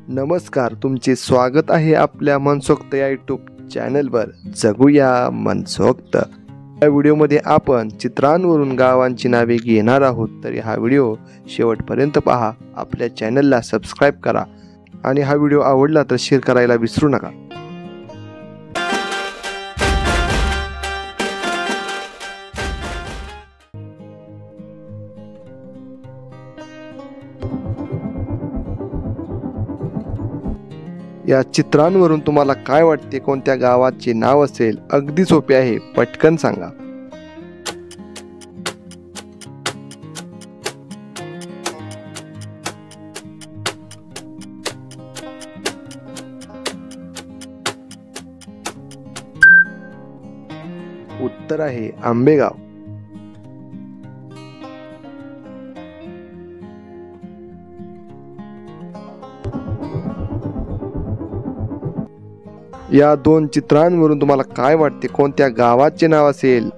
नमस्कार, तुमचे स्वागत आहे आपल्या मनसोक्त या यूट्यूब चॅनलवर. जगूया मनसोक्त. या व्हिडिओमध्ये आपण चित्रांवरून गावांची नावे घेणार आहोत. तर हा व्हिडिओ शेवटपर्यंत पहा. आपल्या चॅनलला सबस्क्राईब करा आणि हा व्हिडिओ आवडला तर शेअर करायला विसरू नका. या चित्रांवरून तुम्हाला काय वाटते, कोणत्या गावाचे नाव असेल? अगदी सोपे आहे, पटकन सांगा. उत्तर आहे आंबेगाव. या दोन चित्रांवरून तुम्हाला काय वाटते, कोणत्या गावाचे नाव असेल?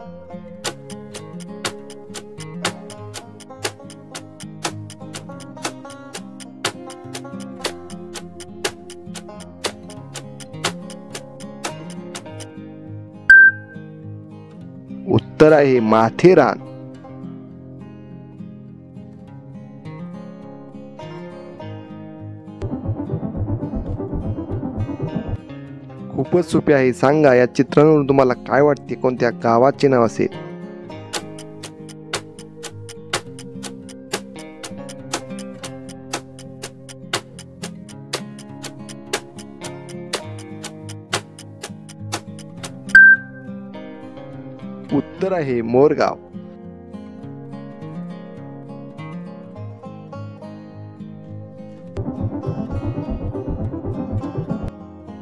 उत्तर आहे माथेरान. खूपच सोपे आहे. सांगा, या चित्रांवरून तुम्हाला काय वाटते, कोणत्या गावाचे नाव असेल? उत्तर आहे मोरगाव.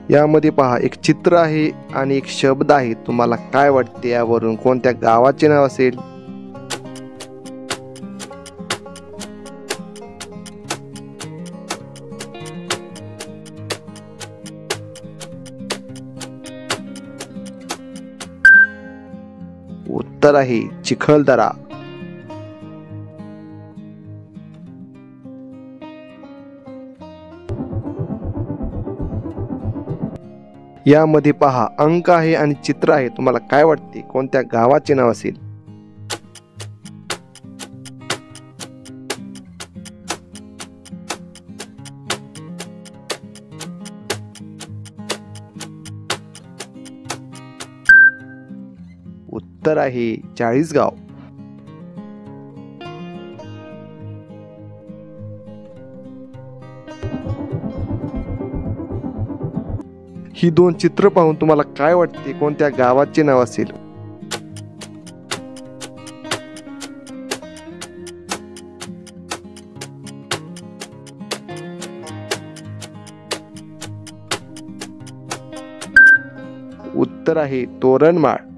यामध्ये पहा, एक चित्र आहे आणि एक शब्द आहे. तुम्हाला काय वाटते, यावरून कोणत्या गावाचे नाव असेल? उत्तर आहे चिखलदरा. यामध्ये पहा, अंक आहे आणि चित्र आहे. तुम्हाला काय वाटते, कोणत्या गावाचे नाव असेल? उत्तर आहे चाळीसगाव. ही दोन चित्र पाहून तुम्हाला काय वाटते, कोणत्या गावाचे नाव असेल? उत्तर आहे तोरणमाळ.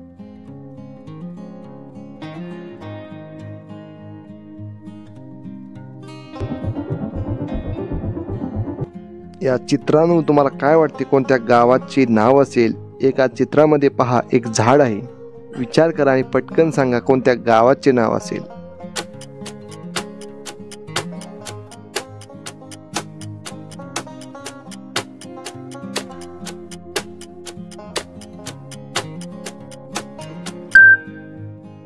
या चित्रांवरून तुम्हाला काय वाटते, कोणत्या गावाचे नाव असेल? एका चित्रामध्ये पहा, एक झाड आहे. विचार करा आणि पटकन सांगा, कोणत्या गावाचे नाव असेल?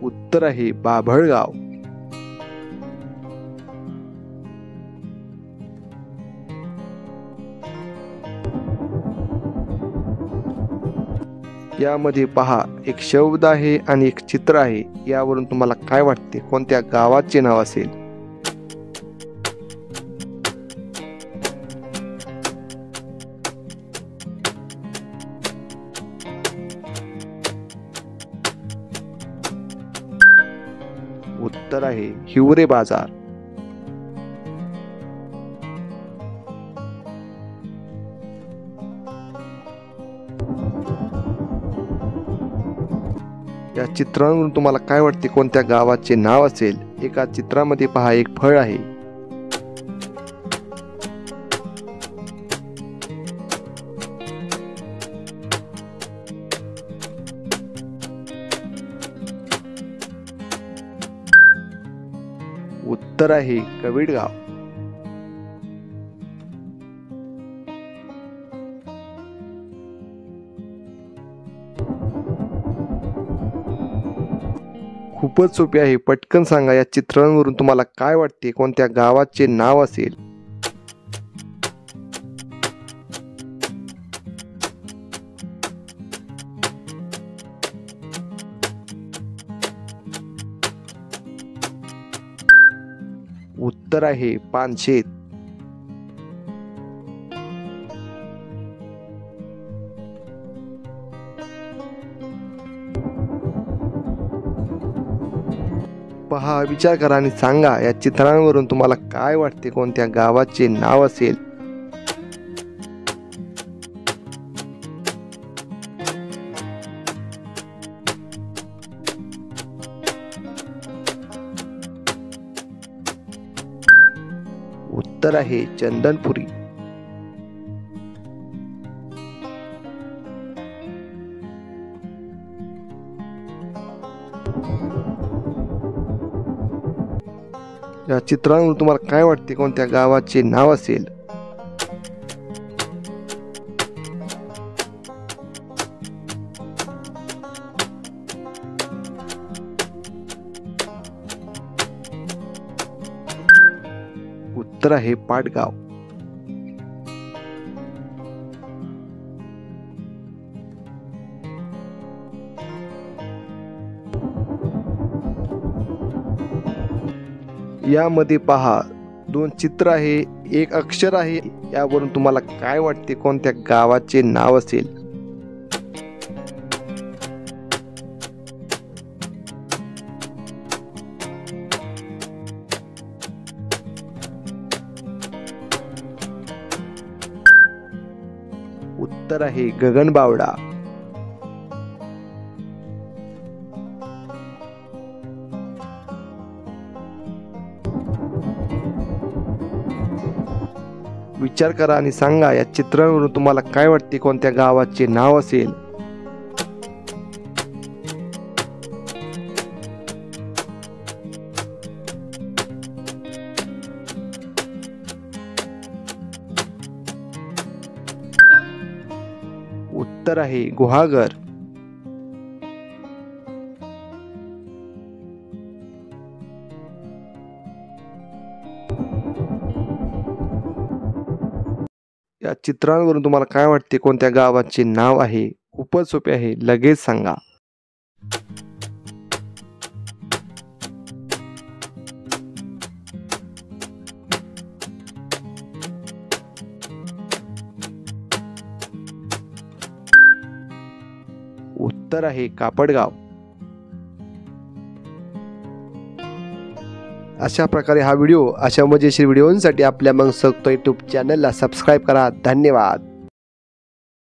उत्तर आहे बाभळगाव. यामध्ये पहा, एक शब्द आहे आणि एक चित्र आहे. यावरून तुम्हाला काय वाटते, कोणत्या गावाचे नाव असेल? उत्तर आहे हिवरे बाजार. या चित्रांवरून तुम्हाला काय वाटते, कोणत्या गावाचे नाव असेल? एका चित्रामध्ये पहा, एक फळ आहे. उत्तर आहे कवीडगाव. खूपच सोपे आहे. पटकन सांगा, या चित्रांवरून तुम्हाला काय वाटते कोणत्या गावाचे नाव असेल? उत्तर आहे पानशेत. पहा, विचार करा आणि सांगा, या चित्रांवरून तुम्हाला काय वाटते कोणत्या गावाचे नाव असेल? उत्तर आहे चंदनपुरी. या चित्रांवरून तुम्हाला काय वाटते कोणत्या गावाचे नाव असेल? उत्तर आहे पाटगाव. यामध्ये पहा, 2 चित्र आहे, एक अक्षर आहे. यावरून तुम्हाला काय वाटते कोणत्या गावाचे नाव असेल? उत्तर आहे गगनबावडा. विचार करा आणि सांगा, या चित्रांवरून तुम्हाला काय वाटते कोणत्या गावाचे नाव असेल? उत्तर आहे गुहागर. या चित्रांवरून तुम्हाला काय वाटते कोणत्या गावाचे नाव आहे? खूपच सोपे आहे, लगेच सांगा. उत्तर आहे कापडगाव. अशा प्रकारे हा व्हिडिओ, अशा मजेशीर व्हिडिओंसाठी आपल्या मनसोक्त यूट्यूब चॅनलला सबस्क्राईब करा. धन्यवाद.